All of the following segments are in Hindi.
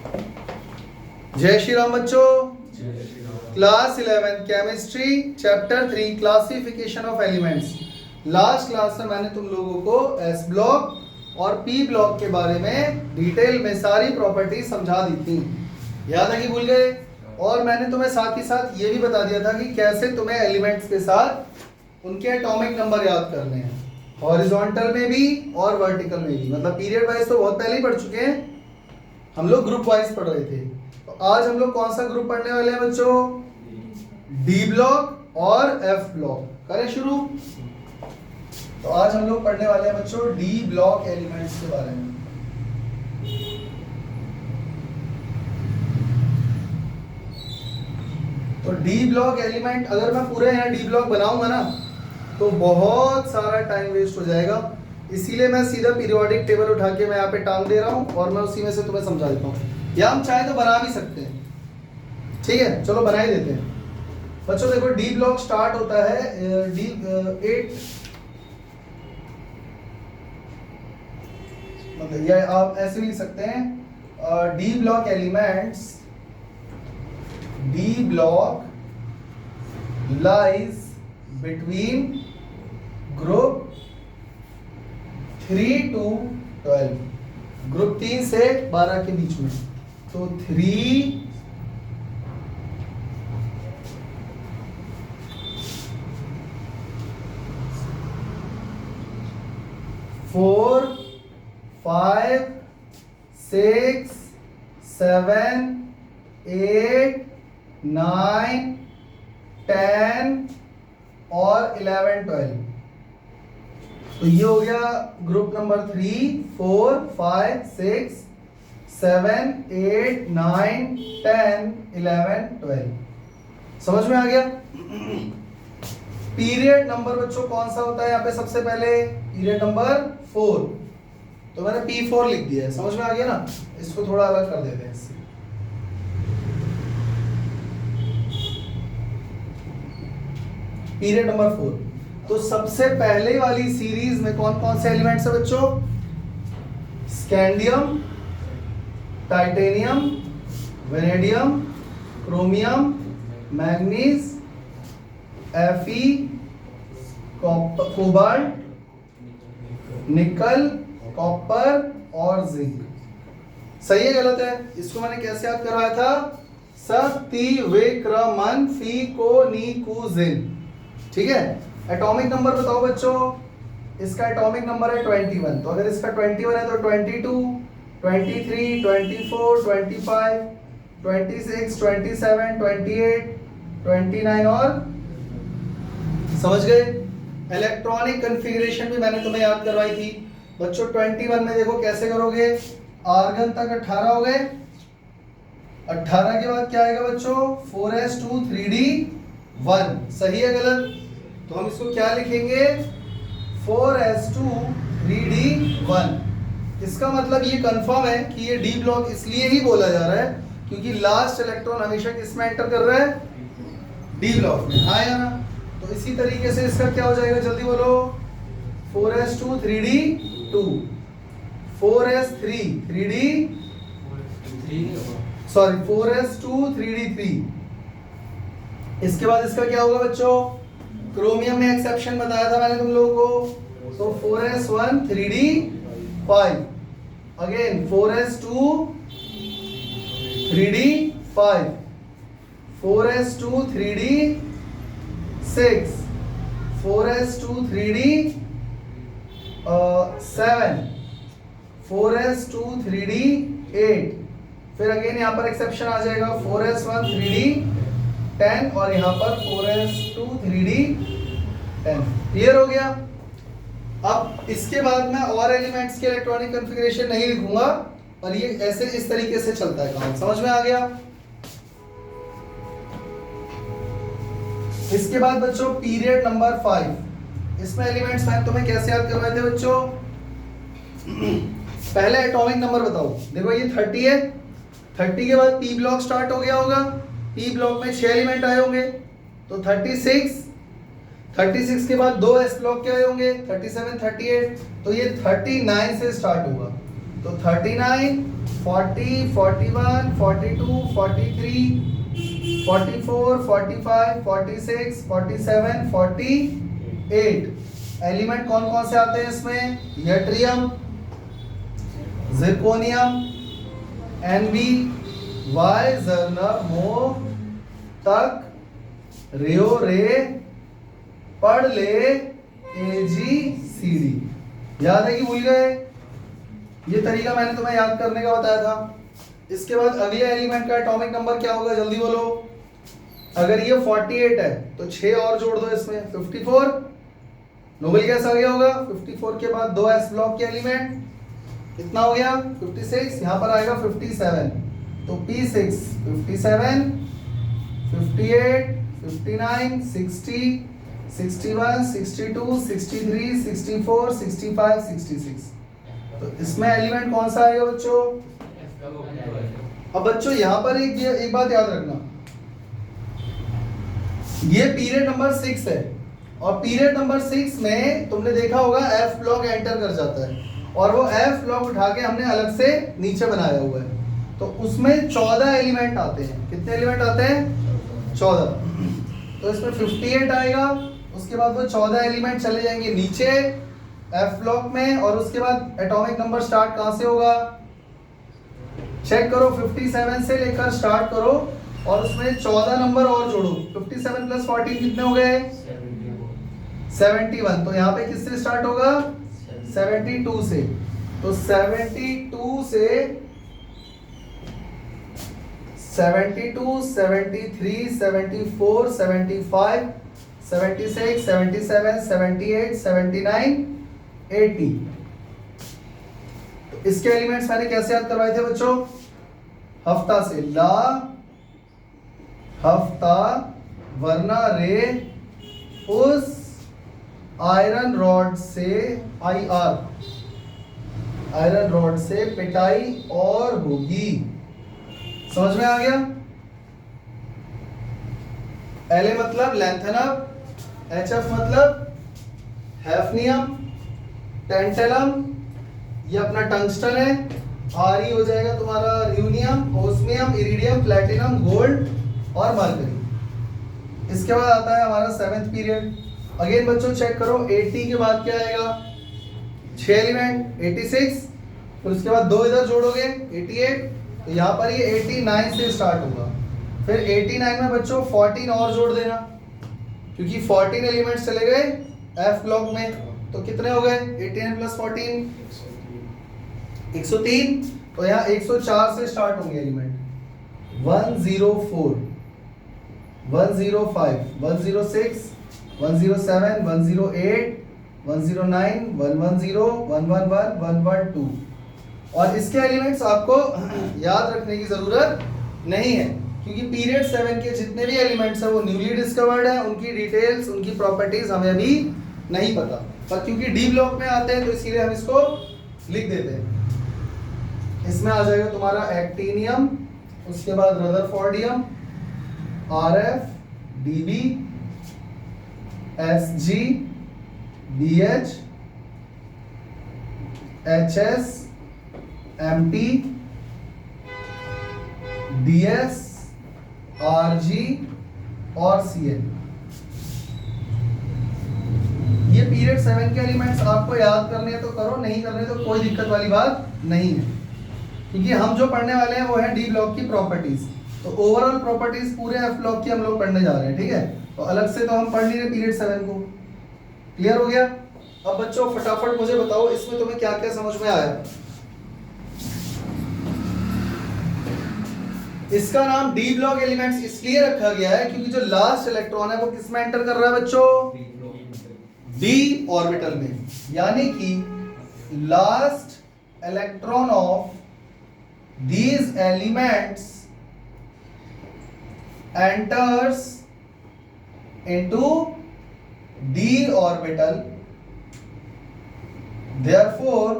जय श्री राम बच्चों। Class 11 chemistry chapter 3 classification of elements. Last class में मैंने तुम लोगों को एस ब्लॉक और पी ब्लॉक के बारे में डिटेल में सारी प्रॉपर्टी समझा दी थी। याद है कि भूल गए? और मैंने तुम्हें साथ ही साथ ये भी बता दिया था कि कैसे तुम्हें एलिमेंट्स के साथ उनके एटॉमिक नंबर याद करने हैं, हॉरिजॉन्टल में भी और वर्टिकल में भी। मतलब पीरियड वाइज तो बहुत पहले ही पढ़ चुके हैं हम लोग, ग्रुप वाइज पढ़ रहे थे। तो आज हम लोग कौन सा ग्रुप पढ़ने वाले हैं बच्चों? डी ब्लॉक और एफ ब्लॉक। करें शुरू। तो आज हम लोग पढ़ने वाले हैं बच्चों डी ब्लॉक एलिमेंट्स के बारे में। तो डी ब्लॉक एलिमेंट अगर मैं पूरे यहाँ डी ब्लॉक बनाऊंगा ना तो बहुत सारा टाइम वेस्ट हो जाएगा, इसीलिए मैं सीधा पीरियोडिक टेबल उठा के मैं यहाँ पे टांग दे रहा हूँ और मैं उसी में से तुम्हें समझा देता हूँ। या हम चाहे तो बना भी सकते हैं, ठीक है? चलो बना ही देते हैं बच्चों। देखो डी ब्लॉक स्टार्ट होता है डी 8, मतलब या आप ऐसे भी लिख सकते हैं D block elements, D block lies between group 3 to 12, group 3 से 12 के बीच में। तो 3 4 5 6 7 8 9 10 और 11 12। तो ये हो गया ग्रुप नंबर 3 4 5 6 7 8 9 10 11 12। समझ में आ गया? पीरियड नंबर बच्चों कौन सा होता है यहाँ पे? सबसे पहले पीरियड नंबर 4, तो मैंने P4 लिख दिया है। समझ में आ गया ना? इसको थोड़ा अलग कर देते हैं इससे। Period number 4। तो सबसे पहले वाली सीरीज में कौन कौन से एलिमेंट्स है बच्चों? Scandium, titanium, vanadium, chromium, manganese, Fe, cobalt, निकल, कॉपर और जिंक। सही है गलत है? इसको मैंने कैसे याद करवाया था? सत्तिविक्रमन फीकोनिकुजिन। ठीक है? एटॉमिक नंबर बताओ बच्चों। इसका एटॉमिक नंबर है 21। तो अगर इसका 21 है तो 22, 23, 24, 25, 26, 27, 28, 29 और समझ गए? इलेक्ट्रॉनिक कॉन्फ़िगरेशन भी मैंने तुम्हें याद करवाई थी बच्चों। 21 में देखो कैसे करोगे? आर्गन तक 18 हो गए। 18 के बाद क्या आएगा बच्चों? 4s2 3d1। सही है गलत? तो हम इसको क्या लिखेंगे? 4s2 3d1। इसका मतलब ये कंफर्म है कि ये डी ब्लॉक इसलिए ही बोला जा रहा है क्योंकि लास्ट इलेक्ट्रॉन हमेशा किसमें एंटर कर रहा है? डी ब्लॉक में। हाँ या ना? तो इसी तरीके से इसका क्या हो जाएगा? जल्दी बोलो। 4s2 3d2, 4s3 3d, sorry 4s2 3d3। इसके बाद इसका क्या होगा बच्चों? क्रोमियम में एक्सेप्शन बताया था मैंने तुम लोगों को। तो 4s1 3d5, again 4s2 3d5, 4s2 3d6, 4s2 3d7, 4s2 3d8। फिर अगेन यहाँ पर एक्सेप्शन आ जाएगा 4s1 3d10 और यहाँ पर 4s2 3d10। क्लियर हो गया? अब इसके बाद मैं और एलिमेंट्स के इलेक्ट्रॉनिक कॉन्फ़िगरेशन नहीं लिखूंगा और ये ऐसे इस तरीके से चलता है काम। समझ में आ गया? इसके बाद बच्चों पीरियड नंबर 5। इसमें एलिमेंट्स मैंने तुम्हें कैसे याद करवाए थे बच्चों? पहले एटॉमिक नंबर बताओ। देखो ये 30 है। 30 के बाद पी ब्लॉक स्टार्ट हो गया होगा। पी ब्लॉक में 6 एलिमेंट आए होंगे तो 36। 36 के बाद 2 एस ब्लॉक के आए होंगे 37, 38। तो ये 39 से स्टार्ट होगा। तो 39, 40, 41, 42, 43, 44, 45, 46, 47, 48 एलिमेंट कौन कौन से आते हैं इसमें? यट्रियम, जिरकोनियम, एनबी, वाई, जर्नर, मोह, तक, रियो, रे, पढ़ ले, एजी, सीडी। याद है कि भूल गए? ये तरीका मैंने तुम्हें याद करने का बताया था। इसके बाद अगले एलिमेंट का एटॉमिक नंबर क्या होगा, जल्दी बोलो। अगर ये 48 है तो 6 और जोड़ दो इसमें, 54। नोबेल गैस आ गया होगा। 54 के बाद 2 एस ब्लॉक के एलिमेंट, कितना हो गया? 56। यहाँ पर आएगा 57, तो P6 57, 58, 59, 60, 61, 62, 63, 64, 65, 66। तो इसमें एलिमेंट कौन सा आएगा बच्चों? अब बच्चों यहाँ पर एक बात याद रखना, ये पीरियड नंबर 6 है और पीरियड नंबर 6 में तुमने देखा होगा एफ ब्लॉक एंटर कर जाता है और वो एफ ब्लॉक उठा के हमने अलग से नीचे बनाया हुआ है। तो उसमें 14 एलिमेंट आते हैं। कितने एलिमेंट आते हैं? 14। तो इसमें 58 आएगा, उसके बाद वो 14 एलिमेंट चले जाएंगे नीचे एफ ब्लॉक में और उसके बाद एटॉमिक नंबर स्टार्ट कहां से होगा? चेक करो, 57 से लेकर स्टार्ट करो और उसमें 14 नंबर और जोड़ो। 57 प्लस 14 कितने हो गए? 71। तो यहाँ पे किससे स्टार्ट होगा? 72 से। तो 72 से 72, 73, 74, 75, 76, 77, 78, 79, 80। तो इसके एलिमेंट्स मैंने कैसे याद करवाए थे बच्चों? हफ्ता से ला, हफ्ता, वरना रे, उस, आयरन रॉड से IR, आयरन रॉड से पिटाई और होगी। समझ में आ गया? LA मतलब लैंथेनम, HF मतलब हैफनियम, टेंटेलम, ये अपना टंगस्टन है, RE हो जाएगा तुम्हारा र्यूनियम, ओस्मियम, इरिडियम, प्लैटिनम, गोल्ड और मरकरी। इसके बाद आता है हमारा 7th पीरियड। अगेन बच्चों चेक करो, 80 के बाद क्या आएगा? 6 एलिमेंट, 86, फिर उसके बाद 2 इधर जोड़ोगे 88, तो यहाँ पर ये 89 से स्टार्ट होगा। फिर 89 में बच्चों 14 और जोड़ देना, क्योंकि 14 एलिमेंट्स चले गए एफ ब्लॉक में। तो कितने हो गए? 89 प्लस 14 103। तो यहाँ 104 से स्टार्ट होंगे एलिमेंट। 104, 105, 106, 107, 108, 109, 110, 111, 112। और इसके एलिमेंट्स आपको याद रखने की जरूरत नहीं है, क्योंकि पीरियड 7 के जितने भी एलिमेंट्स हैं वो न्यूली डिस्कवर्ड है। उनकी डिटेल्स, उनकी प्रॉपर्टीज हमें अभी नहीं पता, पर क्योंकि डी ब्लॉक में आते हैं तो इसीलिए हम इसको लिख देते हैं। इसमें आ जाएगा तुम्हारा एक्टिनियम, उसके बाद rutherfordium, RF, DB, SG, BH, HS, MT, DS, RG और CN। ये पीरियड 7 के एलिमेंट्स आपको याद करने हैं तो करो, नहीं करने तो कोई दिक्कत वाली बात नहीं है, क्योंकि हम जो पढ़ने वाले हैं वो है डी ब्लॉक की प्रॉपर्टीज। तो ओवरऑल प्रॉपर्टीज पूरे एफ ब्लॉक की हम लोग पढ़ने जा रहे हैं, ठीक है? तो अलग से तो हम पढ़ नहीं रहे पीरियड 7 को। क्लियर हो गया? अब बच्चों फटाफट मुझे बताओ इसमें तुम्हें क्या क्या समझ में आया। इसका नाम डी ब्लॉक एलिमेंट्स इसलिए रखा गया है क्योंकि जो लास्ट इलेक्ट्रॉन है वो किस में एंटर कर रहा है बच्चों? डी ऑर्बिटल में, यानी कि last electron of these elements enters into d orbital, therefore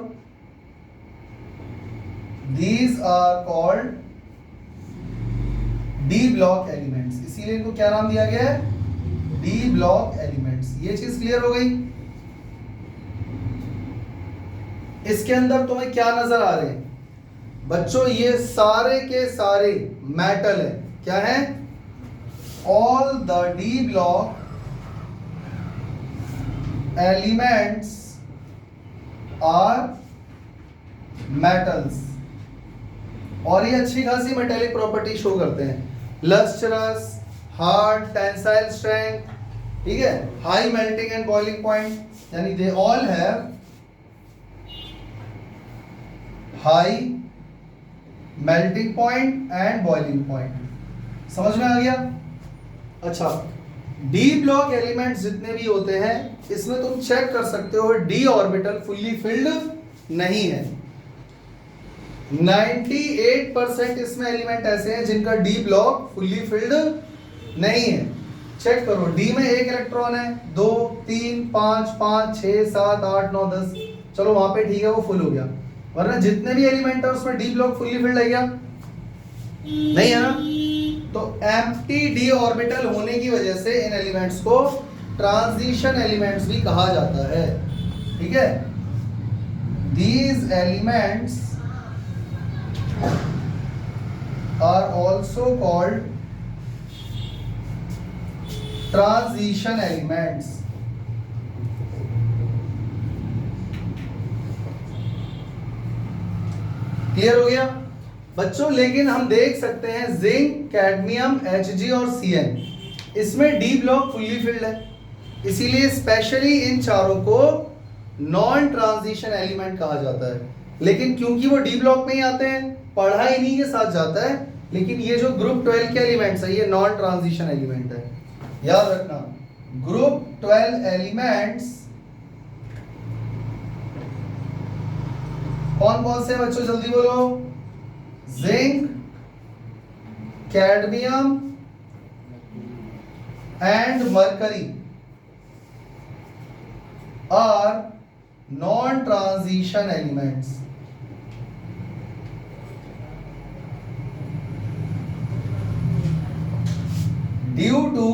these are called d block elements। इसीलिए इनको क्या नाम दिया गया है? d block elements। ये चीज क्लियर हो गई? इसके अंदर तुम्हें क्या नजर आ रहे हैं? बच्चों ये सारे के सारे मेटल है। क्या है? All the D block elements are metals, और ये अच्छी खासी मेटेलिक प्रॉपर्टी शो करते हैं। लस्ट्रस, हार्ड, टेंसाइल स्ट्रेंथ, ठीक है, high melting and boiling point, यानी they all have high melting point and boiling point. समझ में आ गया? अच्छा, डी ब्लॉक एलिमेंट्स जितने भी होते हैं इसमें तुम चेक कर सकते हो डी ऑर्बिटल फुल्ली फिल्ड नहीं है। 98% इसमें एलिमेंट ऐसे हैं जिनका डी ब्लॉक फुल्ली फिल्ड नहीं है। चेक करो, डी में एक इलेक्ट्रॉन है, 2 3 5 5 6 7 8 9 10, चलो वहां पे ठीक है वो फुल हो गया, वरना जितने भी एलिमेंट है उसमें डी ब्लॉक फुल्ली फिल्ड है क्या? नहीं है ना। तो एम्प्टी डी ऑर्बिटल होने की वजह से इन एलिमेंट्स को ट्रांजिशन एलिमेंट्स भी कहा जाता है। ठीक है, these elements are also called transition elements. Clear हो गया बच्चों? लेकिन हम देख सकते हैं जिंक, कैडमियम, Hg और Cn, इसमें डी ब्लॉक फुल्ली फिल्ड है, इसीलिए स्पेशली इन चारों को नॉन ट्रांजिशन एलिमेंट कहा जाता है। लेकिन क्योंकि वो डी ब्लॉक में ही आते हैं, पढ़ा इन्हीं के साथ जाता है, लेकिन ये जो ग्रुप 12 के एलिमेंट्स है ये नॉन ट्रांजिशन एलिमेंट है। याद रखना, ग्रुप 12 एलिमेंट्स कौन कौन से बच्चों, जल्दी बोलो। Zinc, cadmium and mercury are non transition elements. Due to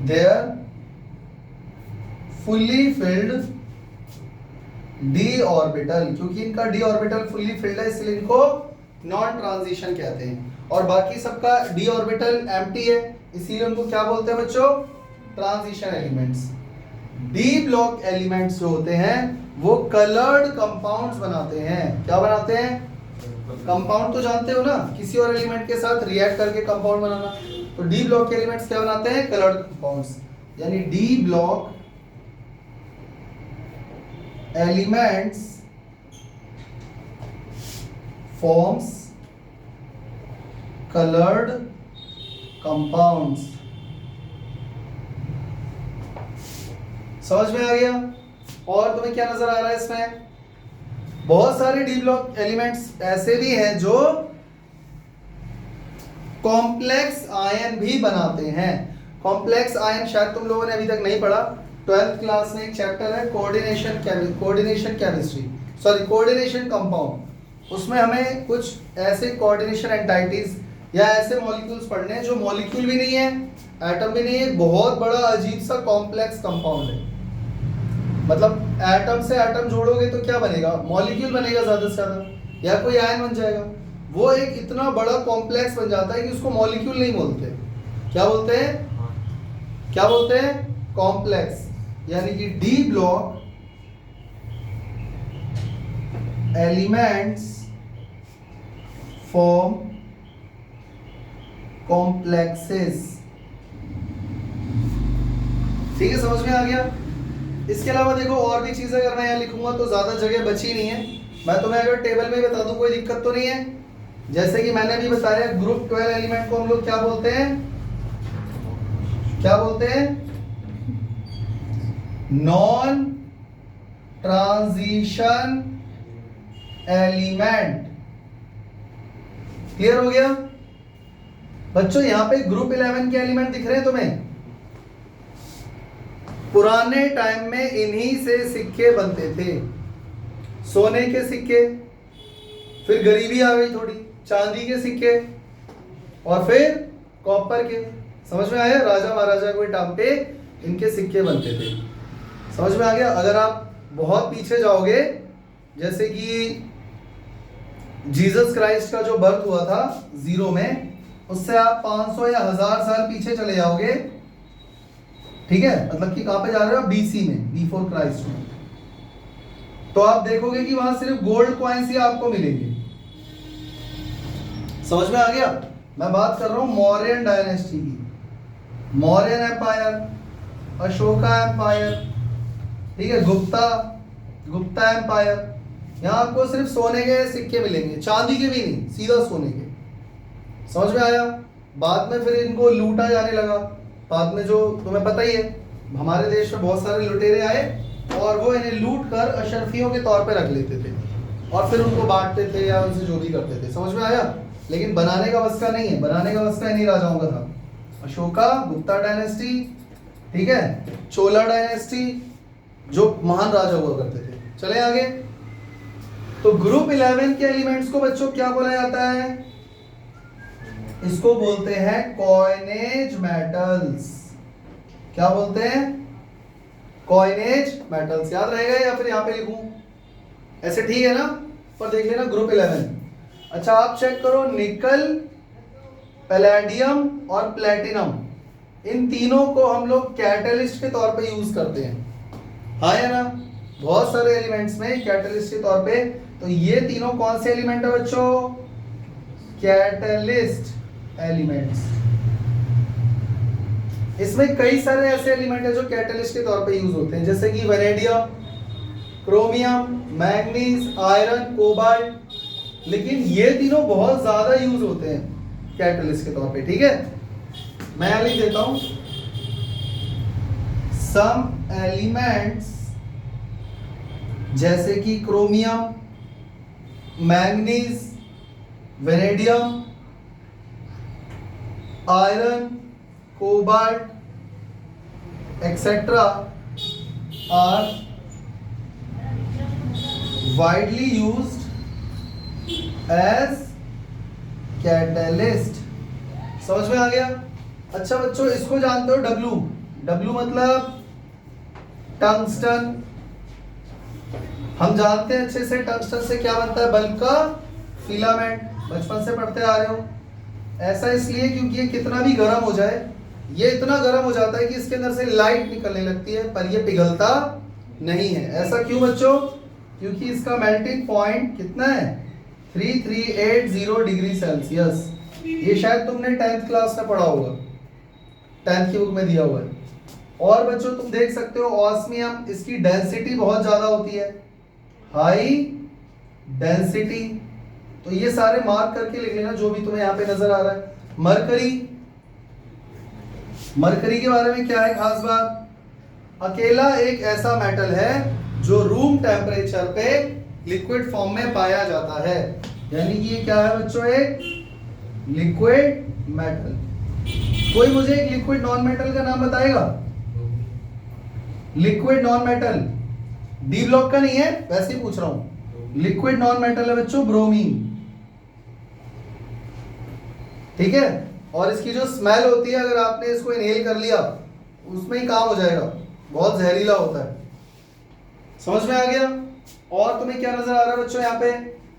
their fully filled D orbital, क्योंकि इनका डी ऑर्बिटल फुल्ली फिल्ड है इसलिए इनको नॉन ट्रांजिशन कहते हैं, और बाकी सबका डी ऑर्बिटल एम्प्टी है इसीलिए उनको क्या बोलते हैं बच्चों? Transition elements. D block elements जो होते हैं वो कलर्ड कंपाउंड्स बनाते हैं। क्या बनाते हैं? कंपाउंड तो जानते हो ना, किसी और एलिमेंट के साथ रिएक्ट करके कंपाउंड बनाना, तो डी ब्लॉक के एलिमेंट्स क्या बनाते हैं? Coloured compounds. यानी D block elements forms coloured compounds. समझ में आ गया? और तुम्हें क्या नजर आ रहा है इसमें? बहुत सारे डी ब्लॉक एलिमेंट्स ऐसे भी हैं जो कॉम्प्लेक्स आयन भी बनाते हैं। कॉम्प्लेक्स आयन शायद तुम लोगों ने अभी तक नहीं पढ़ा, 12th क्लास में एक चैप्टर है कोऑर्डिनेशन कंपाउंड, उसमें हमें कुछ ऐसे कोऑर्डिनेशन एंटाइटीज या ऐसे मॉलिक्यूल्स पढ़ने हैं जो मॉलिक्यूल भी नहीं है, एटम भी नहीं है, बहुत बड़ा अजीब सा कॉम्प्लेक्स कंपाउंड है। मतलब एटम से एटम जोड़ोगे तो क्या बनेगा? मॉलिक्यूल बनेगा ज्यादा से ज्यादा, या कोई आयन बन जाएगा। वो एक इतना बड़ा कॉम्प्लेक्स बन जाता है कि उसको मॉलिक्यूल नहीं बोलते, क्या बोलते हैं? क्या बोलते हैं? कॉम्प्लेक्स। यानी कि D block elements form complexes. ठीक है, समझ में आ गया? इसके अलावा देखो और भी चीजें अगर मैं यहाँ लिखूंगा तो ज्यादा जगह बची नहीं है, मैं तुम्हें अगर टेबल में बता दूं कोई दिक्कत तो नहीं है। जैसे कि मैंने अभी बताया ग्रुप 12 एलिमेंट को हम लोग क्या बोलते हैं? क्या बोलते हैं? Non transition element. क्लियर हो गया बच्चों? यहां पे ग्रुप 11 के एलिमेंट दिख रहे हैं तुम्हें? पुराने टाइम में इन्हीं से सिक्के बनते थे, सोने के सिक्के, फिर गरीबी आ गई थोड़ी, चांदी के सिक्के, और फिर कॉपर के। समझ में आया? राजा महाराजा के टाइम पे इनके सिक्के बनते थे। समझ में आ गया? अगर आप बहुत पीछे जाओगे, जैसे कि जीसस क्राइस्ट का जो बर्थ हुआ था 0 में, उससे आप 500 या 1000 साल पीछे चले जाओगे, ठीक है, मतलब कि कहां पे जा रहे हो, बीसी में, बिफोर क्राइस्ट में, तो आप देखोगे कि वहां सिर्फ गोल्ड कॉइन्स ही आपको मिलेंगे। समझ में आ गया? मैं बात कर रहा हूं मौर्यन डायनेस्टी की, मौर्यन एम्पायर, अशोका एम्पायर, ठीक है, गुप्ता एम्पायर। यहां आपको सिर्फ सोने के सिक्के मिलेंगे, चांदी के भी नहीं, सीधा सोने के। समझ में आया? बाद में फिर इनको लूटा जाने लगा। बाद में जो तुम्हें पता ही है, हमारे देश में बहुत सारे लुटेरे आए और वो इन्हें लूट कर अशरफियों के तौर पे रख लेते थे और फिर उनको बांटते थे या उनसे जो भी करते थे। समझ में आया? लेकिन बनाने का वस्ता नहीं है, बनाने का वस्ता इन्हीं राजाओं का था। अशोका, गुप्ता डायनेस्टी, ठीक है, चोला डायनेस्टी, जो महान राजा हुआ करते थे। चले आगे। तो ग्रुप 11 के एलिमेंट्स को बच्चों क्या बोला जाता है? इसको बोलते हैं कॉइनेज मेटल्स। क्या बोलते हैं? Coinage metals. याद रहेगा या फिर यहां पे लिखूं? ऐसे ठीक है ना? पर देख लेना ग्रुप 11। अच्छा, आप चेक करो, निकल, पैलेडियम और प्लेटिनम, इन तीनों को हम लोग कैटलिस्ट के तौर पे यूज करते हैं, हाँ या ना? बहुत सारे एलिमेंट्स में कैटलिस्ट के तौर पे। तो ये तीनों कौन से एलिमेंट है बच्चों? Catalyst elements. इसमें कई सारे ऐसे एलिमेंट है जो कैटलिस्ट के तौर पे यूज होते हैं, जैसे कि vanadium, chromium, manganese, iron, cobalt. लेकिन ये तीनों बहुत ज्यादा यूज होते हैं कैटलिस्ट के तौर पे, ठीक है। मैं यहां लिख देता हूं, सम एलिमेंट्स जैसे कि chromium, manganese, vanadium, iron, cobalt etcetera are widely used as catalyst। समझ में आ गया? अच्छा बच्चों, इसको जानते हो W? W मतलब टंगस्टन। हम जानते हैं अच्छे से टंगस्टन से क्या बनता है, बल्ब का फिलामेंट, बचपन से पढ़ते आ रहे हो। ऐसा इसलिए क्योंकि ये कितना भी गर्म हो जाए, ये इतना गर्म हो जाता है कि इसके अंदर से लाइट निकलने लगती है, पर ये पिघलता नहीं है। ऐसा क्यों बच्चों? क्योंकि इसका मेल्टिंग पॉइंट कितना है, 3380 डिग्री सेल्सियस। ये शायद तुमने 10th क्लास में पढ़ा होगा, 10th की बुक में दिया हुआ है। और बच्चों तुम देख सकते हो ऑस्मियम, इसकी डेंसिटी बहुत ज्यादा होती है, हाई डेंसिटी। तो ये सारे मार्क करके लिख लेना जो भी तुम्हें यहाँ पे नजर आ रहा है। मरकरी, मरकरी के बारे में क्या है खास बात? अकेला एक ऐसा मेटल है जो रूम टेम्परेचर पे लिक्विड फॉर्म में पाया जाता है, यानी कि ये क्या है बच्चों, एक लिक्विड मेटल। कोई मुझे एक लिक्विड नॉन मेटल का नाम बताएगा? Liquid non metal, D block का नहीं है, वैसे ही पूछ रहा हूं। लिक्विड नॉन मेटल है बच्चों ब्रोमीन, ठीक है। और इसकी जो स्मेल होती है, अगर आपने इसको इनहेल कर लिया उसमें ही काम हो जाएगा, बहुत जहरीला होता है। समझ में आ गया? और तुम्हें क्या नजर आ रहा है बच्चों यहाँ पे?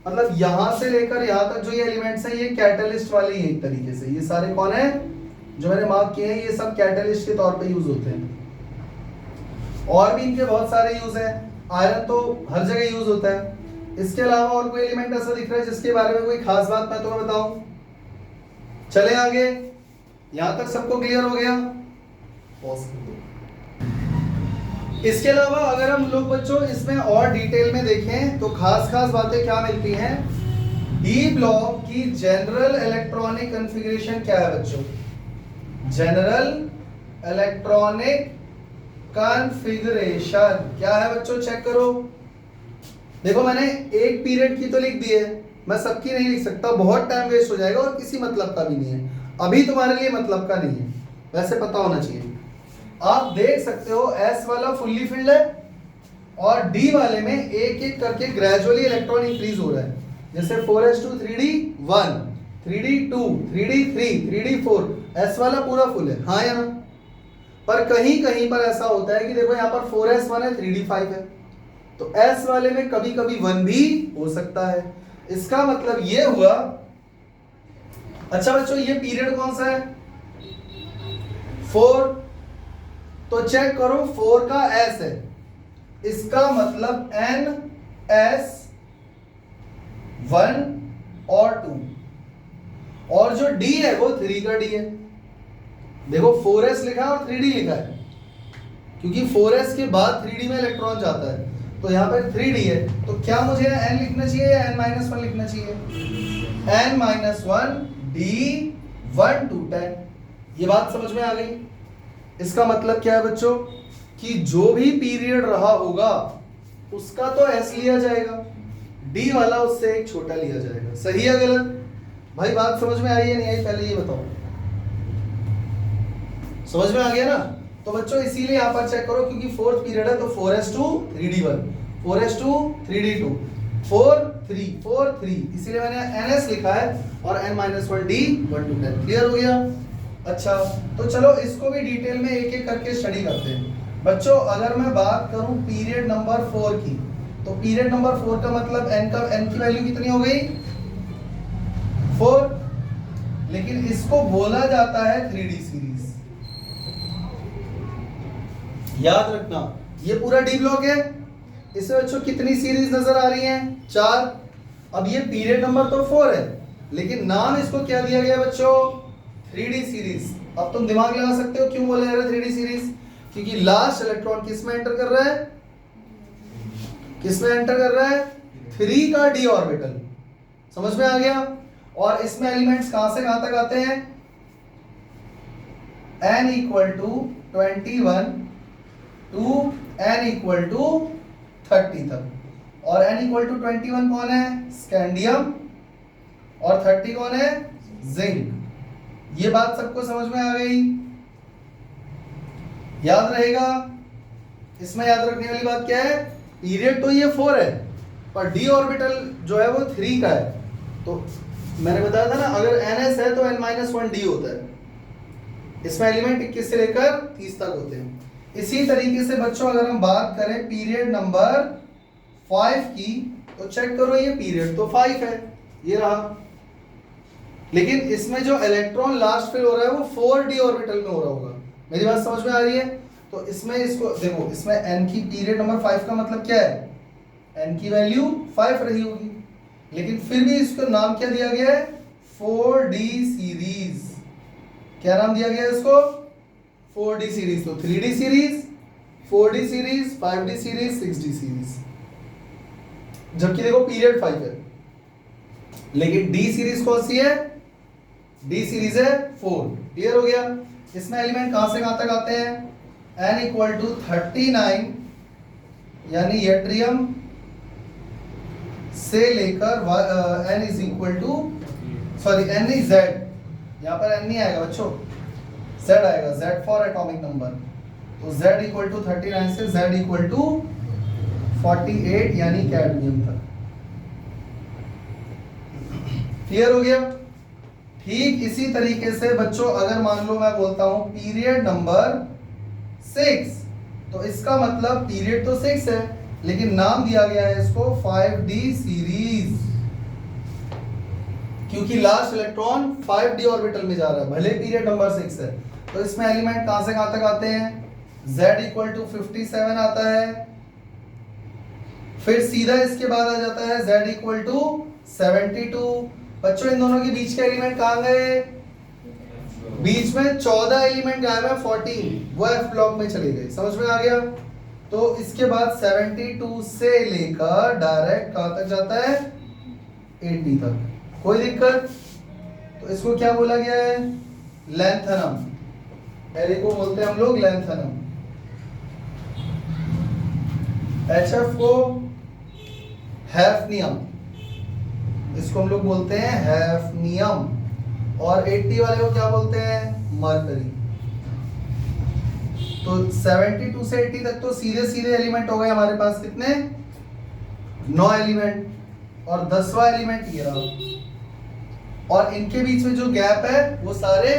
मतलब यहां से लेकर यहां तक जो ये एलिमेंट्स हैं, ये कैटलिस्ट वाले ही एक तरीके से। ये सारे कौन है जो मैंने मार्क किए हैं? ये सब कैटलिस्ट के तौर पे यूज होते हैं। और भी इनके बहुत सारे यूज हैं। आयरन तो हर जगह यूज होता है। इसके अलावा और कोई एलिमेंट ऐसा दिख रहा है जिसके बारे में कोई खास बात मैं तुम्हें बताऊं? चले आगे। यहां तक सबको क्लियर हो गया? इसके अलावा अगर हम लोग बच्चों इसमें और डिटेल में देखें तो खास खास बातें क्या मिलती हैं? डी ब्लॉक की जनरल इलेक्ट्रॉनिक कॉन्फ़िगरेशन क्या है बच्चों? जनरल इलेक्ट्रॉनिक कॉन्फ़िगरेशन क्या है बच्चों? चेक करो। देखो मैंने एक पीरियड की तो लिख दी है, मैं सबकी नहीं लिख सकता, बहुत टाइम वेस्ट हो जाएगा और किसी मतलब का भी नहीं है। अभी तुम्हारे लिए मतलब का नहीं है, वैसे पता होना चाहिए। आप देख सकते हो S वाला फुल्ली फिल्ड है और D वाले में एक एक करके ग्रेजुअली इलेक्ट्रॉन इंक्रीज हो रहा है। जैसे 4s2 3d1, 3d2, 3d3, 3d4, S वाला पूरा फुल है, हाँ या ना? पर कहीं कहीं पर ऐसा होता है कि देखो यहाँ पर 4s1 है, 3d5 है, तो S वाले में कभी कभी 1 भी हो सकता है। इसका मतलब ये हुआ। अच्छा बच्चों, ये पीरियड कौन सा है? 4। तो चेक करो, 4 का एस है, इसका मतलब एन एस 1 और 2, और जो डी है वो 3 का डी है। देखो 4s लिखा है और 3d लिखा है, क्योंकि 4s के बाद 3d में इलेक्ट्रॉन जाता है, तो यहाँ पर 3d है। तो क्या मुझे n लिखना चाहिए या n-1 लिखना चाहिए? n-1 d 1 2 10। ये बात समझ में आ गई? इसका मतलब क्या है बच्चों कि जो भी पीरियड रहा होगा उसका तो s लिया जाएगा, d वाला उससे एक छोटा लिया जाएगा। सही है गलत? भाई बात समझ में आई है नहीं आई, पहले ये बताओ। समझ में आ गया ना? तो बच्चों इसीलिए यहाँ पर चेक करो, क्योंकि 4th पीरियड है तो 4s2 3d1, 4s2 3d2, 4 3 4 3, इसीलिए मैंने ns लिखा है और n-1 d 1 2 10। क्लियर हो गया? अच्छा, तो चलो इसको भी डिटेल में एक एक करके स्टडी करते हैं। बच्चों अगर मैं बात करूं पीरियड नंबर 4 की, तो पीरियड नंबर 4 का मतलब n की वैल्यू कितनी हो गई? 4। लेकिन इसको बोला जाता है 3d सीरीज। याद रखना, ये पूरा डी ब्लॉक है, इसमें बच्चों कितनी सीरीज नजर आ रही हैं? 4। अब ये पीरियड नंबर तो 4 है, लेकिन नाम इसको क्या दिया गया बच्चों? 3d series. अब तुम दिमाग लगा सकते हो क्यों बोला जा रहा है 3d सीरीज? क्योंकि लास्ट इलेक्ट्रॉन किस में एंटर कर रहा है? किस में एंटर कर रहा है? 3 का d ऑर्बिटल। समझ में आ गया? और इसमें एलिमेंट्स कहां से कहां तक आते हैं? n = 21 टू n = 30 तक। और n = 21 कौन है? स्कैंडियम। और 30 कौन है? जिंक। ये बात सबको समझ में आ गई? याद रहेगा? इसमें याद रखने वाली बात क्या है? पीरियड तो ये 4 है, पर d ऑर्बिटल जो है वो 3 का है। तो मैंने बताया था ना, अगर ns है तो n-1 d होता है। इसमें एलिमेंट 21 से लेकर 30 तक होते हैं। इसी तरीके से बच्चों अगर हम बात करें पीरियड नंबर 5 की, तो चेक करो ये पीरियड तो 5 है, ये रहा, लेकिन इसमें जो इलेक्ट्रॉन लास्ट फिल हो रहा है वो 4d ऑर्बिटल में हो रहा होगा। मेरी बात समझ में आ रही है? तो इसमें इसको देखो, इसमें n की पीरियड नंबर 5 का मतलब क्या है? n की वैल्यू 5 रही होगी, लेकिन फिर भी इसको नाम क्या दिया गया है? 4d series. क्या नाम दिया गया है इसको? 4d series. तो 3d series, 4d series, 5d series, 6d series. जबकि देखो पीरियड 5 है, लेकिन d सीरीज कौन सी है? d सीरीज है 4। क्लियर हो गया? इसमें एलिमेंट कहां से कहां तक आते हैं? n = 39 यानी यट्रियम से लेकर n नहीं z, यहां पर n नहीं आएगा बच्चों, z आएगा, z फॉर एटॉमिक नंबर। तो z = 39 से z = 48 यानी कैडमियम तक। क्लियर हो गया? ठीक इसी तरीके से बच्चों अगर मान लो मैं बोलता हूं पीरियड नंबर 6, तो इसका मतलब पीरियड तो 6 है, लेकिन नाम दिया गया है इसको 5d सीरीज, क्योंकि लास्ट इलेक्ट्रॉन 5d ऑर्बिटल में जा रहा है, भले पीरियड नंबर 6 है। तो इसमें एलिमेंट कहां से कहां तक आते हैं? z = 57 आता है, फिर सीधा इसके बाद आ जाता है z = 72। बच्चों इन दोनों के बीच के एलिमेंट कहां गए? बीच में 14 एलिमेंट गायब है, 14 वो f ब्लॉक में चले गए। समझ में आ गया? तो इसके बाद 72 से लेकर डायरेक्ट कहां तक जाता है? 80 तक। कोई दिक्कत? तो इसको क्या बोला गया है? लैंथनम। पहले को बोलते हैं हम लोग लैंथनम। HF को हैफनियम, इसको हम लोग बोलते हैं हैफनियम, और 80 वाले को क्या बोलते हैं? मरकरी। तो 72 से 80 तक तो सीधे सीधे एलिमेंट हो गए हमारे पास, कितने? 9 एलिमेंट, और 10वां एलिमेंट ये रहा, और इनके बीच में जो गैप है वो सारे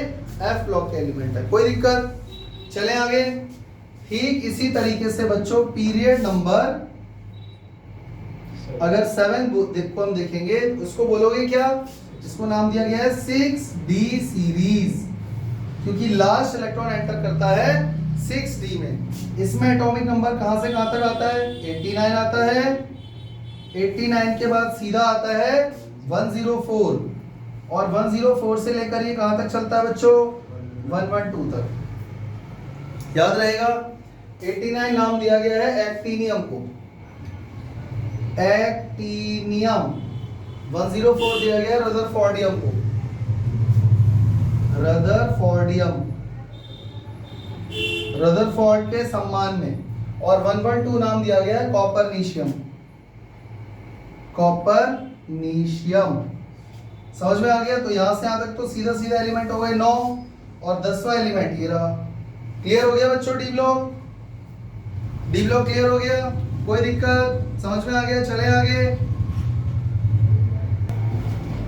F ब्लॉक के एलिमेंट है। कोई दिक्कत? चलें आगे। ठीक इसी तरीके से बच्चों पीरियड नंबर अगर 7 देखो हम देखेंगे उसको बोलोगे क्या, इसको नाम दिया गया है 6d सीरीज, क्योंकि लास्ट इलेक्ट्रॉन एंटर करता है 6d में। इसमें एटॉमिक नंबर कहां से कहां तक आता है, 89 आता है। 89 के बाद सीधा आता है 104, और 104 से लेकर ये कहां तक चलता है बच्चों, 112 तक। याद रहेगा 89 नाम दिया गया है एक्टिनियम को, एक्टिनियम। 104 दिया गया है रदरफोर्डियम को, रदरफोर्डियम, रदरफोर्ड के सम्मान में। और 112 नाम दिया गया है कॉपरनीशियम, कॉपरनीशियम। समझ में आ गया। तो यहां से यहां तक तो सीधा सीधा एलिमेंट हो गए 9, और 10वां एलिमेंट ये रहा। क्लियर हो गया बच्चों D block, D block clear हो गया, कोई दिक्कत, समझ में आ गया। चले आगे।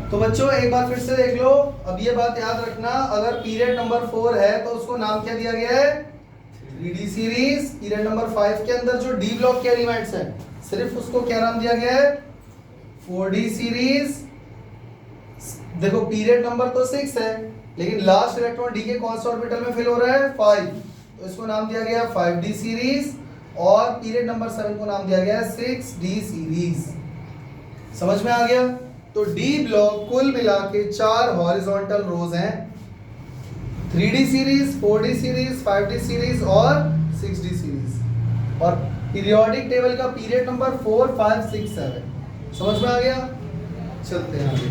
तो बच्चों एक बार फिर से देख लो, अब ये बात याद रखना, अगर पीरियड नंबर 4 है तो उसको नाम क्या दिया गया है, 3D सीरीज। पीरियड नंबर 5 के अंदर जो डी ब्लॉक के एलिमेंट्स हैं सिर्फ उसको क्या नाम दिया गया है, 4D सीरीज। देखो पीरियड नंबर तो 6 है, लेकिन लास्ट इलेक्ट्रॉन डी के कौन से ऑर्बिटल में फिल हो रहा है, 5, तो इसको नाम दिया गया 5D सीरीज। और पीरियड नंबर 7 को नाम दिया गया 6D सीरीज। समझ में आ गया। तो डी ब्लॉक कुल मिला के 4 हॉरिजॉन्टल रोज हैं, 3D series, 4D series, 5D series और 6D सीरीज। और पीरियोडिक टेबल का पीरियड नंबर 4, 5, 6, 7। समझ में आ गया। चलते हैं आगे।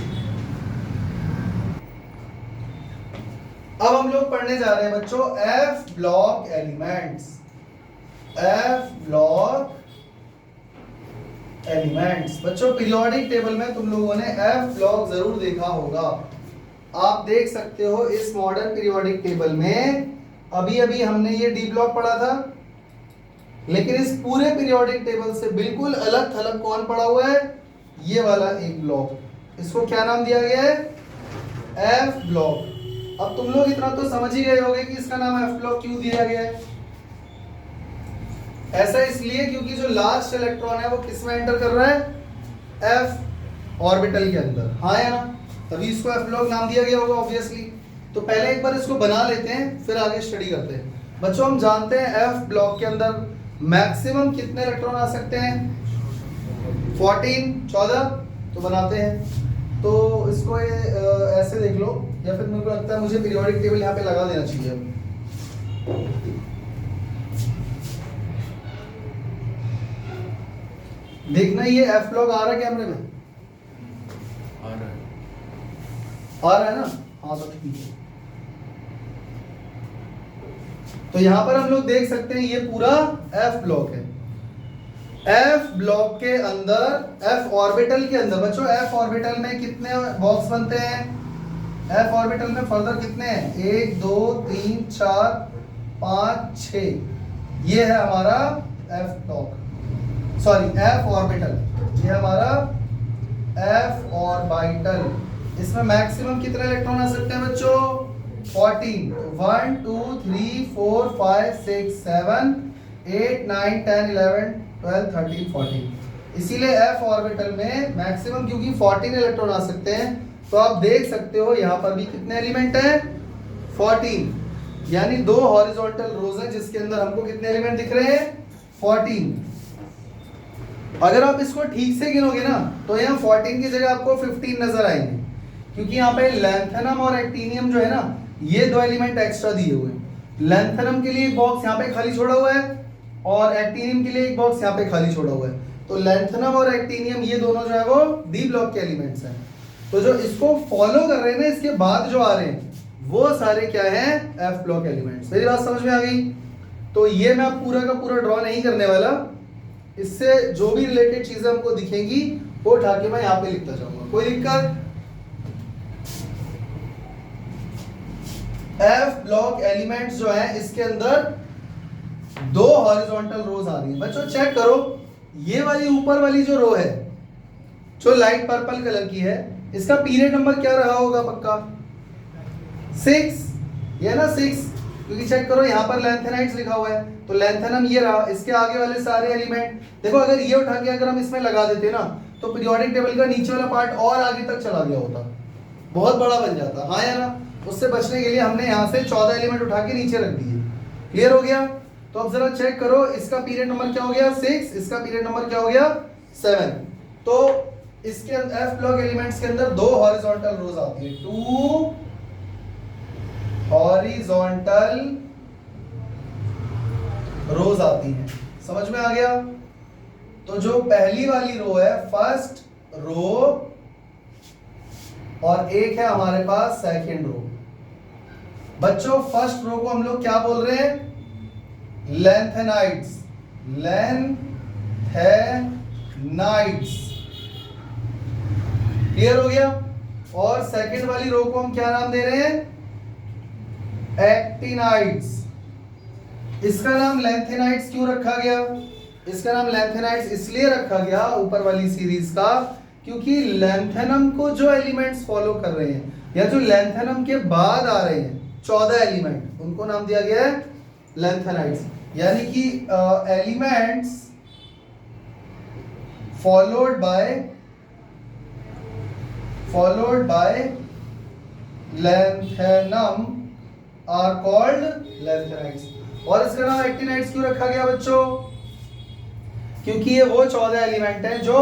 अब हम लोग पढ़ने जा रहे हैं बच्चों F block elements, F block elements. बच्चों पीरियोडिक टेबल में तुम लोगों ने एफ ब्लॉक जरूर देखा होगा। आप देख सकते हो इस मॉडर्न पीरियोडिक टेबल में अभी अभी हमने ये डी ब्लॉक पढ़ा था, लेकिन इस पूरे पीरियोडिक टेबल से बिल्कुल अलग थलग कौन पड़ा हुआ है, ये वाला एक ब्लॉक। इसको क्या नाम दिया गया है, एफ ब्लॉक। अब तुम लोग इतना तो समझ ही गए होंगे कि इसका नाम एफ ब्लॉक क्यों दिया गया है। ऐसा इसलिए क्योंकि जो लास्ट इलेक्ट्रॉन है वो किस में एंटर कर रहा है, एफ ऑर्बिटल के अंदर, हाँ या ना, तभी इसको एफ ब्लॉक नाम दिया गया होगा ऑब्वियसली। तो पहले एक बार इसको बना लेते हैं, फिर आगे स्टडी करते हैं। बच्चों हम जानते हैं एफ ब्लॉक के अंदर मैक्सिमम कितने इलेक्ट्रॉन आ सकते हैं, 14 तो बनाते हैं। तो इसको ये ऐसे देख लो, या फिर मेरे को लगता है मुझे पीरियोडिक टेबल यहाँ पे लगा देना चाहिए। देखना ये एफ ब्लॉक आ रहा है कैमरे में, आ रहा है ना, हाँ तो ठीक है। तो यहां पर हम लोग देख सकते हैं ये पूरा एफ ब्लॉक है। एफ ब्लॉक के अंदर, एफ ऑर्बिटल के अंदर बच्चों, एफ ऑर्बिटल में कितने बॉक्स बनते हैं, एफ ऑर्बिटल में फर्दर कितने हैं, 1 2 3 4 5 6। ये है हमारा F block, sorry F orbital, ये हमारा एफ ऑर्बिटल। इसमें मैक्सिमम कितने इलेक्ट्रॉन आ सकते हैं बच्चों, 14। 1 2 3 4 5 6 7 8 9 10 11 12 13 14। इसीलिए एफ ऑर्बिटल में मैक्सिमम क्योंकि 14 इलेक्ट्रॉन आ सकते हैं। तो आप देख सकते हो यहाँ पर भी कितने एलिमेंट हैं, 14, यानी 2 हॉरिजॉन्टल रोज हैं जिसके अंदर हमको कितने एलिमेंट दिख रहे हैं, 14। अगर आप इसको ठीक से गिनोगे ना तो यहाँ 14 की जगह आपको 15 नजर आएंगे, क्योंकि यहाँ पे लैंथेनम और एक्टिनियम जो है ना, ये 2 एलिमेंट एक्स्ट्रा दिए हुए हैं। लैंथेनम के लिए एक बॉक्स यहाँ पे खाली छोड़ा हुआ है और एक्टिनियम के लिए एक बॉक्स यहाँ पे खाली छोड़ा हुआ है। तो लैंथेनम और एक्टिनियम ये दोनों जो है वो डी ब्लॉक के एलिमेंट्स हैं। तो जो इसको फॉलो कर रहे हैं ना, इसके बाद जो आ रहे हैं वो सारे क्या हैं, एफ ब्लॉक एलिमेंट्स। मेरी बात समझ में आ गई। तो ये मैं पूरा का पूरा ड्रॉ नहीं करने वाला, इससे जो भी रिलेटेड चीजें हमको दिखेंगी वो उठा के मैं यहाँ पे लिखता जाऊंगा, कोई दिक्कत। एफ ब्लॉक एलिमेंट्स जो है इसके अंदर 2 हॉरिजॉन्टल रोज आ रही है। बच्चों चेक करो, ये वाली ऊपर वाली जो रो है जो लाइट पर्पल कलर की है, इसका पीरियड नंबर क्या रहा होगा, पक्का 6, ये ना 6, क्योंकि चेक करो यहाँ पर लैंथेनाइट्स लिखा हुआ है, तो लैंथेनम ये रहा। इसके आगे वाले सारे एलिमेंट देखो, अगर ये उठा के अगर हम इसमें लगा देते ना तो पीरियोडिक टेबल का नीचे वाला पार्ट और आगे तक चला गया होता, बहुत बड़ा बन जाता। हाँ या ना? उससे बचने के लिए हमने यहाँ से 14 एलिमेंट उठा के नीचे रख दिए। क्लियर हो गया? तो अब जरा चेक करो, इसका पीरियड नंबर क्या हो गया 6, इसका पीरियड नंबर क्या हो गया 7। तो इसके एफ ब्लॉक एलिमेंट्स के अंदर 2 हॉरिजॉन्टल रोज आती है, 2 हॉरिजॉन्टल रोज आती हैं। समझ में आ गया? तो जो पहली वाली रो है फर्स्ट रो, और एक है हमारे पास सेकंड रो। बच्चों फर्स्ट रो को हम लोग क्या बोल रहे हैं? Lanthanides, lanthanides. क्लियर हो गया? और सेकंड वाली रो को हम क्या नाम दे रहे हैं? एक्टिनाइड्स। इसका नाम लेंथेनाइड्स क्यों रखा गया? इसका नाम लेंथेनाइड्स इसलिए रखा गया ऊपर वाली सीरीज का, क्योंकि लेंथेनम को जो एलिमेंट्स फॉलो कर रहे हैं या जो लेंथेनम के बाद आ रहे हैं 14 एलिमेंट, उनको नाम दिया गया है लेंथेनाइड्स। यानी कि elements followed by lanthanum are called lanthanides. और इसका नाम एक्टिनाइड्स क्यों रखा गया बच्चों? क्योंकि ये वो 14 एलिमेंट हैं जो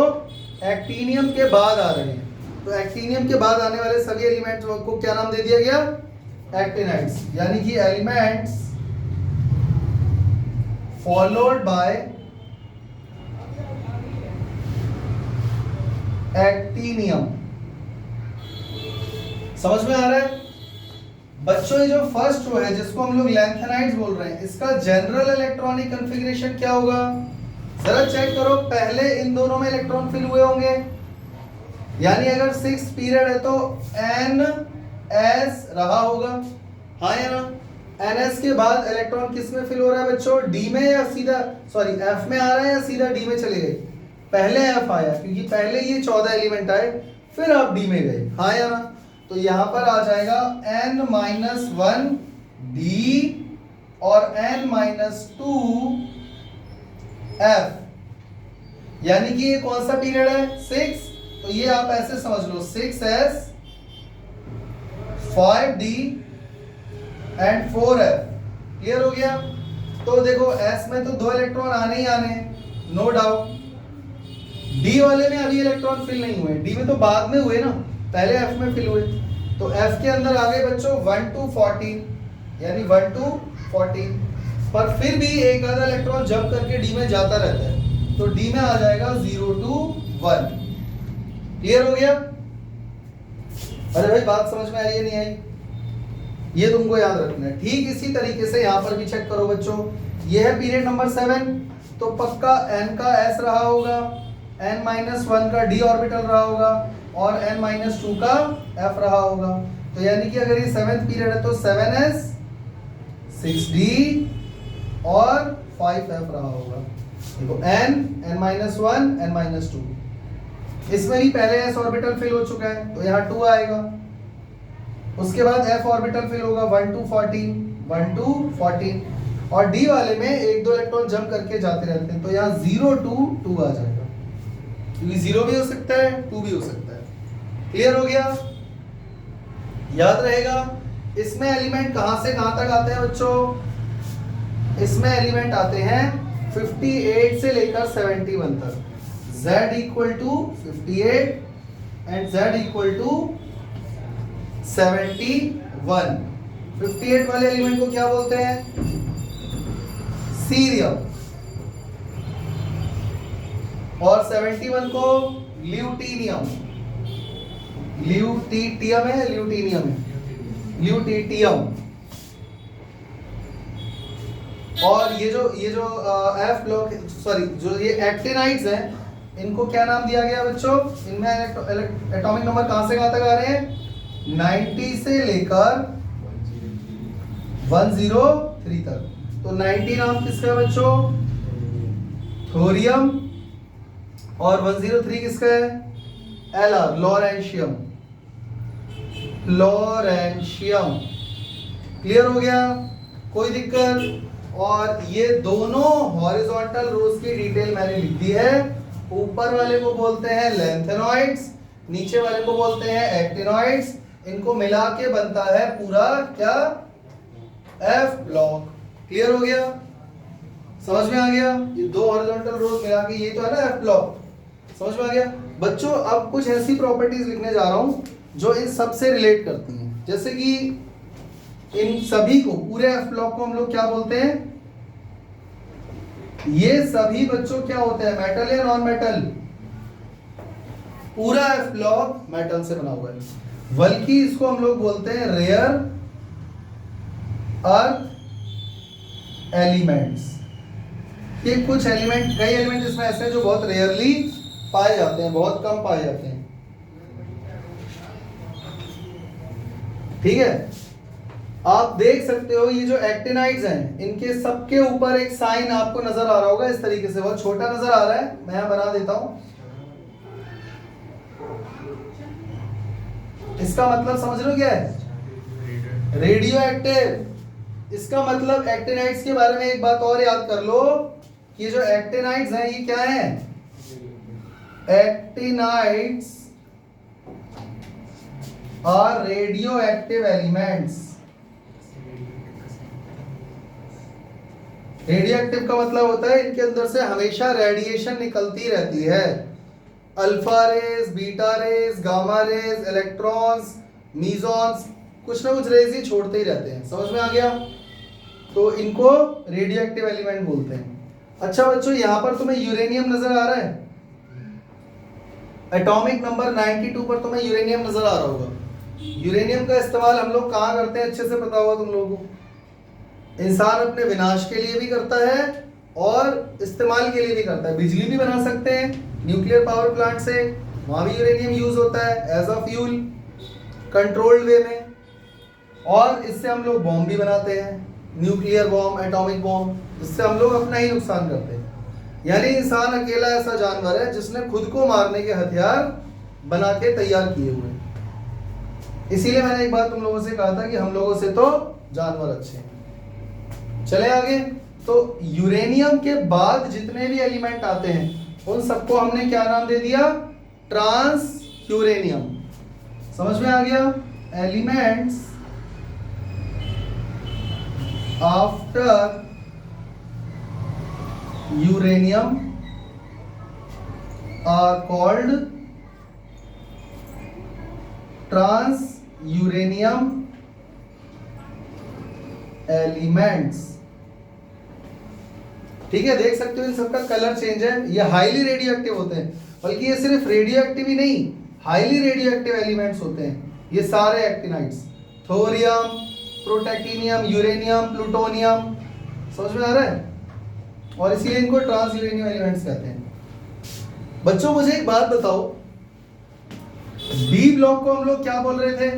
एक्टिनियम के बाद आ रहे हैं। तो एक्टिनियम के बाद आने वाले सभी एलिमेंट्स को क्या नाम दे दिया गया? एक्टिनाइड्स। यानी कि एलिमेंट्स फॉलोड बाय एक्टिनियम। समझ में आ रहा है बच्चों? ये जो फर्स्ट रो है जिसको हम लोग लेंथेनाइड्स बोल रहे हैं, इसका जनरल इलेक्ट्रॉनिक कॉन्फ़िगरेशन क्या होगा? जरा चेक करो, पहले इन दोनों में इलेक्ट्रॉन फिल हुए होंगे। यानी अगर 6 पीरियड है तो NS रहा होगा। हाँ या ना? NS के बाद इलेक्ट्रॉन किस में फिल हो रहा है बच्चों? D में, या सीधा F में आ रहा है या सीधा D में चले गए? पहले F आया, क्योंकि पहले ये 14 एलिमेंट आए, फिर आप D में गए। हाँ या ना? तो यहां पर आ जाएगा N-1 D और N-2 F। यानी कि ये कौन सा पीरियड है? 6। तो ये आप ऐसे समझ लो 6S 5D and 4F। Clear हो गया? तो देखो S में तो 2 इलेक्ट्रॉन आने ही आने हैं, नो डाउट। D वाले में अभी इलेक्ट्रॉन फिल नहीं हुए, D में तो बाद में हुए ना, पहले F में फिल हुए। तो F के अंदर आ गए बच्चों 1 to 14, यानी 1 to 14। पर फिर भी एक आधा इलेक्ट्रॉन जंप करके D में जाता रहता है, तो D में आ जाएगा 0 to 1। क्लियर हो गया? अरे भाई बात समझ में आई या नहीं आई? ये तुमको याद रखना है। ठीक इसी तरीके से यहाँ पर भी चेक करो बच्चों, ये है पीरियड नंबर 7, तो पक्का N का S रहा होगा, N-1 का D ऑर्बिटल रहा होगा और N-2 का F रहा होगा। तो यानी कि अगर ये 7th पीरियड है तो 7S 6D और 5F रहा होगा। देखो N-1 N-2, इसमें भी पहले S ऑर्बिटल फिल हो चुका है तो यहाँ 2 आएगा। उसके बाद F ऑर्बिटल फिल होगा 1 to 14 और D वाले में 1-2 इलेक्ट्रॉन जंप करके जाते रहते हैं, तो यहाँ 0 to 2 आ जाएगा, क्योंकि 0 भी हो सकता है 2 भी हो सकता है। क्लियर हो गया? याद रहेगा? इसमें एलिमेंट कहां से कहां तक आते हैं बच्चों? इसमें एलिमेंट आते हैं 58 से लेकर 71 तक। Z equal to 58 and Z equal to 71। 58 वाले एलिमेंट को क्या बोलते हैं? सीरियम। और 71 को ल्यूटीनियम। ल्यूटीटियम है, ल्यूटीनियम है, ल्यूटीटियम। और ये जो F ब्लॉक, सॉरी जो ये एक्टिनाइड्स हैं, इनको क्या नाम दिया गया बच्चों? इनमें एटॉमिक नंबर कहां से कहां तक आ रहे हैं? 90 से लेकर 103 तक। तो 90 नाम किसका है बच्चों? थोरियम। और 103 किसका है? Lr, lawrencium. लॉरेंशियम। क्लियर हो गया? कोई दिक्कत? और ये दोनों हॉरिजॉन्टल रोज की डिटेल मैंने लिख दी है ऊपर वाले को बोलते हैं लैंथेनॉइड्स, नीचे वाले को बोलते हैं एक्टिनॉइड्स। इनको मिला के बनता है पूरा क्या, एफ ब्लॉक। क्लियर हो गया, समझ में आ गया? ये दो हॉरिजॉन्टल रोज मिला के ये तो है ना एफ ब्लॉक, समझ में आ गया बच्चों? अब कुछ ऐसी प्रॉपर्टीज लिखने जा रहा हूं जो इन सब से रिलेट करती हैं। जैसे कि इन सभी को, पूरे एफ ब्लॉक को हम लोग क्या बोलते हैं? ये सभी बच्चों क्या होते हैं, मेटल या नॉन मेटल? पूरा एफ ब्लॉक मेटल से बना हुआ है, बल्कि इसको हम लोग बोलते हैं रेयर अर्थ एलिमेंट्स। ये कुछ एलिमेंट, कई एलिमेंट इसमें ऐसे हैं जो बहुत रेयरली पाए जाते हैं, बहुत कम पाए जाते हैं। ठीक है, आप देख सकते हो ये जो एक्टिनाइड्स हैं, इनके सबके ऊपर एक साइन आपको नजर आ रहा होगा इस तरीके से, बहुत छोटा नजर आ रहा है, मैं यहां बना देता हूं। इसका मतलब समझ रहे हो क्या है? Radio active. इसका मतलब एक्टिनाइड्स के बारे में एक बात और याद कर लो, ये जो एक्टिनाइड्स हैं ये क्या हैं? Actinides are radioactive elements. Radioactive का मतलब होता है इनके अंदर से हमेशा रेडिएशन निकलती रहती है, alpha rays, beta rays, gamma rays, electrons, mesons, कुछ ना कुछ रेज ही छोड़ते ही रहते हैं। समझ में आ गया? तो इनको रेडियो एक्टिव एलिमेंट बोलते हैं। अच्छा बच्चों, यहां पर तुम्हें यूरेनियम नजर आ रहा है? एटॉमिक नंबर 92 पर तुम्हें यूरेनियम नजर आ रहा होगा। यूरेनियम का इस्तेमाल हम लोग कहाँ करते हैं, अच्छे से पता होगा तुम लोगों को। इंसान अपने विनाश के लिए भी करता है और इस्तेमाल के लिए भी करता है। बिजली भी बना सकते हैं न्यूक्लियर पावर प्लांट से, वहां भी यूरेनियम यूज होता है as a fuel, controlled way में। और इससे हम लोग बॉम्ब भी बनाते हैं, न्यूक्लियर बॉम्ब, एटॉमिक बॉम्ब, जिससे हम लोग अपना ही नुकसान करते हैं। यानी इंसान अकेला ऐसा जानवर है जिसने खुद को मारने के हथियार बना के तैयार किए हुए हैं। इसीलिए मैंने एक बार तुम लोगों से कहा था कि हम लोगों से तो जानवर अच्छे हैं। चले आगे। तो यूरेनियम के बाद जितने भी एलिमेंट आते हैं उन सबको हमने क्या नाम दे दिया? Transuranium. समझ में आ गया? Elements after uranium are called transuranium elements. ठीक है, देख सकते हो इन सबका कलर चेंज है। ये हाईली रेडियो एक्टिव होते हैं, बल्कि ये सिर्फ रेडियो एक्टिव ही नहीं, हाईली रेडियो एक्टिव एलिमेंट्स होते हैं ये सारे actinides. Thorium, protactinium, uranium, plutonium. समझ में आ रहा है? और इसीलिए इनको ट्रांस यूरेनियम एलिमेंट्स कहते हैं। बच्चों मुझे एक बात बताओ, बी ब्लॉक को हम लोग क्या बोल रहे थे?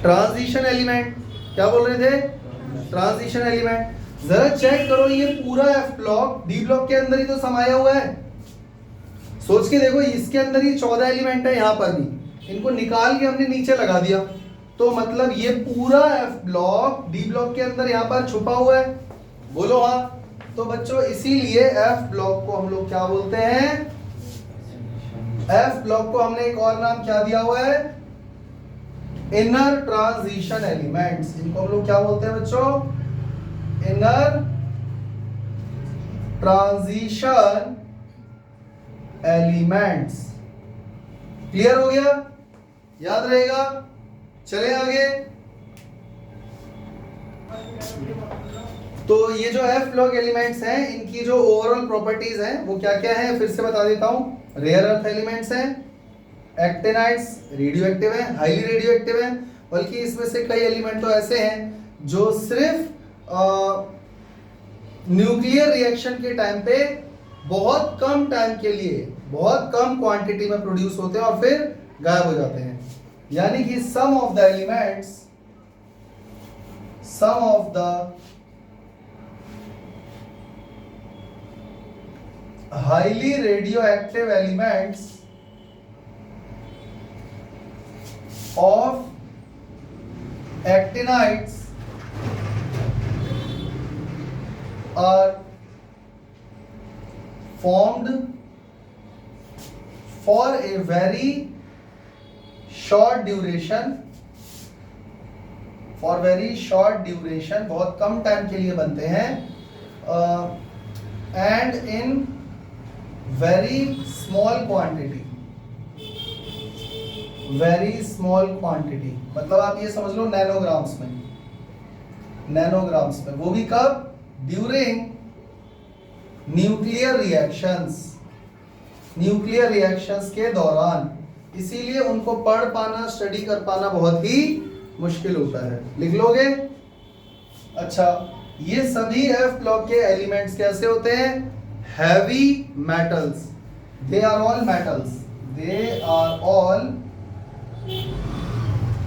Transition element. क्या बोल रहे थे? Transition element. जरा चेक करो, ये पूरा एफ ब्लॉक डी ब्लॉक के अंदर ही तो समाया हुआ है। सोच के देखो, इसके अंदर ही 14 एलिमेंट है, यहां पर भी इनको निकाल के हमने नीचे लगा दिया, तो मतलब ये पूरा एफ ब्लॉक डी ब्लॉक के अंदर यहां पर छुपा हुआ है। बोलो हाँ। तो बच्चों इसीलिए एफ ब्लॉक को हम लोग क्या बोलते हैं? एफ ब्लॉक को हमने एक और नाम क्या दिया हुआ है? Inner transition elements. इनको हम लोग क्या बोलते हैं बच्चों? Inner transition elements. क्लियर हो गया? याद रहेगा? चले आगे। तो ये जो एफ ब्लॉक एलिमेंट्स हैं, इनकी जो ओवरऑल प्रॉपर्टीज हैं वो क्या क्या हैं, फिर से बता देता हूं। रेयर अर्थ एलिमेंट्स हैं, एक्टिनाइड्स रेडियो एक्टिव हैं, हाईली रेडियो एक्टिव हैं, बल्कि इसमें से कई एलिमेंट तो ऐसे हैं जो सिर्फ न्यूक्लियर रिएक्शन के टाइम पे बहुत कम टाइम के लिए बहुत कम क्वांटिटी में प्रोड्यूस होते हैं और फिर गायब हो जाते हैं। यानी कि some of the elements, some of the highly radioactive elements of actinides are formed for a very short duration, बहुत कम टाइम के लिए बनते हैं, and in very small quantity, मतलब आप ये समझ लो नैनोग्राम्स में, वो भी कब? ड्यूरिंग न्यूक्लियर रिएक्शंस के दौरान। इसीलिए उनको पढ़ पाना, स्टडी कर पाना बहुत ही मुश्किल होता है। लिख लोगे? अच्छा, ये सभी एफ ब्लॉक के एलिमेंट्स कैसे होते हैं? Heavy metals, they are all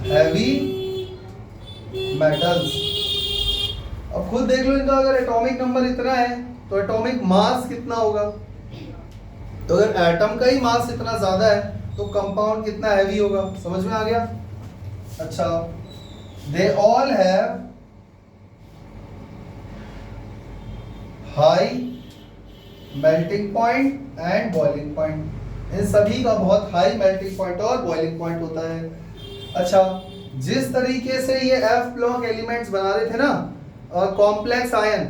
heavy metals. अब खुद देख लो, इनका अगर एटॉमिक नंबर इतना है तो एटॉमिक मास कितना होगा? तो अगर एटम का ही मास इतना ज्यादा है तो कंपाउंड कितना हैवी होगा? समझ में आ गया? अच्छा, they all have high melting point and boiling point. इन सभी का बहुत हाई मेल्टिंग पॉइंट और बॉइलिंग पॉइंट होता है। अच्छा, जिस तरीके से ये एफ ब्लॉक एलिमेंट्स बना रहे थे ना कॉम्प्लेक्स आयन,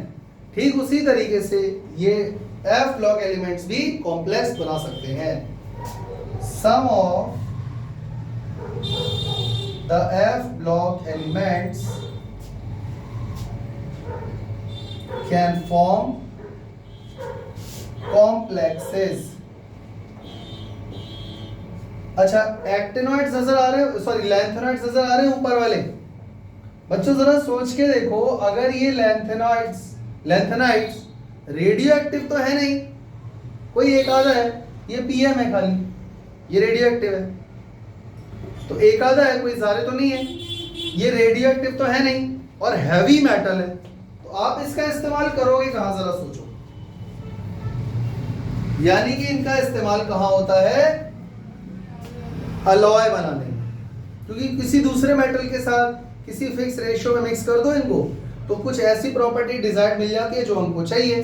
ठीक उसी तरीके से ये एफ ब्लॉक एलिमेंट्स भी कॉम्प्लेक्स बना सकते हैं। Some of the F block elements can form complexes. अच्छा, एक्टिनोइड्स नजर आ रहे हैं, सॉरी लैंथेनोइड्स नजर आ रहे हैं ऊपर वाले बच्चों? जरा सोच के देखो, अगर ये लैंथेनाइड्स रेडियो एक्टिव तो है नहीं, कोई एक आधा है, ये पीएम है खाली, ये रेडियो एक्टिव है, तो एक आधा है, कोई सारे तो नहीं है, ये रेडियो एक्टिव तो है नहीं और हैवी मेटल है, तो आप इसका इस्तेमाल करोगे कहां? जरा सोचो। यानी कि इनका इस्तेमाल कहां होता है? अलॉय बनाने में, क्योंकि किसी दूसरे मेटल के साथ किसी फिक्स रेशियो में मिक्स कर दो इनको तो कुछ ऐसी प्रॉपर्टी डिजायर्ड मिल जाती है जो हमको चाहिए।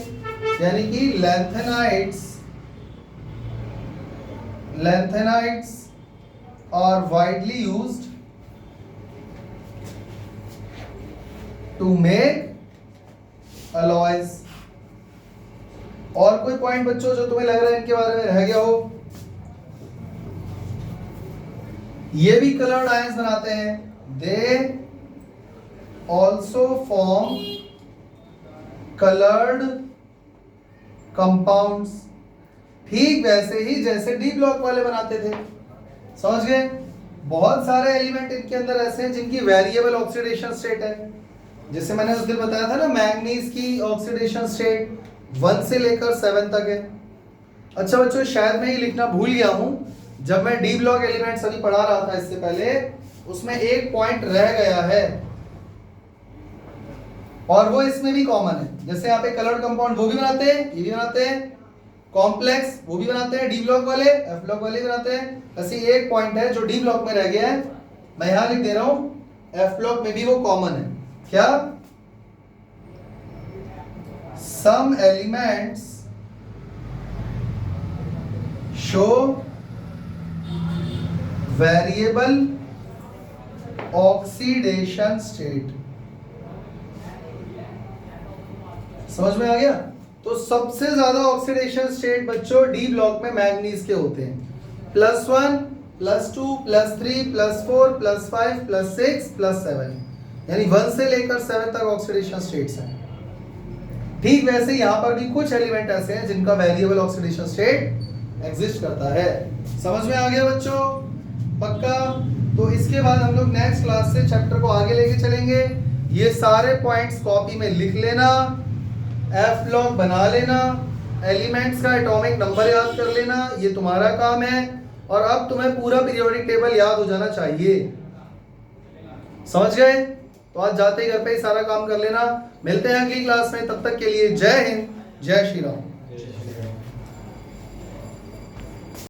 यानी कि lanthanides are widely used to make alloys. और कोई पॉइंट बच्चों जो तुम्हें लग रहा है इनके बारे में रह गया हो? ये भी कलर्ड आयंस बनाते हैं। They also form coloured compounds, ठीक वैसे ही जैसे डी ब्लॉक वाले बनाते थे। समझ गए? बहुत सारे एलिमेंट इनके अंदर ऐसे हैं जिनकी वेरिएबल ऑक्सीडेशन स्टेट है। जैसे मैंने उस दिन बताया था ना, मैंगनीज की ऑक्सीडेशन स्टेट 1 से लेकर 7 तक है। अच्छा बच्चों, शायद मैं ये लिखना भूल गया हूं, जब मैं डी ब्लॉक एलिमेंट्स अभी पढ़ा रहा था इससे पहले, उसमें एक पॉइंट रह गया है और वो इसमें भी कॉमन है। जैसे यहाँ पे कलर्ड कंपाउंड वो भी बनाते हैं, ये भी बनाते हैं, कॉम्प्लेक्स वो भी बनाते हैं, डी ब्लॉक वाले, एफ ब्लॉक वाले भी बनाते हैं। ऐसे एक पॉइंट है जो डी ब्लॉक में रह गया है, मैं यहां लिख दे रहा हूं, एफ ब्लॉक में भी वो कॉमन है। क्या? Some elements show variable oxidation state. समझ में आ गया? तो सबसे ज्यादा ऑक्सीडेशन स्टेट बच्चों डी ब्लॉक में मैंगनीज के होते हैं। +1, +2, +3, +4, +5, +6, +7, यानी 1 से लेकर 7 तक ऑक्सीडेशन स्टेट्स हैं। ठीक वैसे यहां पर भी कुछ एलिमेंट ऐसे हैं जिनका वेरिएबल ऑक्सीडेशन स्टेट एग्जिस्ट करता है। समझ में आ गया बच्चों? पक्का? तो इसके बाद हम लोग नेक्स्ट क्लास से चैप्टर को आगे लेके चलेंगे। ये सारे पॉइंट्स कॉपी में लिख लेना, एफ ब्लॉक बना लेना, एलिमेंट्स का एटॉमिक नंबर याद कर लेना, ये तुम्हारा काम है। और अब तुम्हें पूरा पीरियोडिक टेबल याद हो जाना चाहिए। समझ गए? तो आज जाते ही घर पे ही सारा काम कर लेना। मिलते हैं अगली क्लास में, तब तक के लिए जय हिंद, जय श्री राम।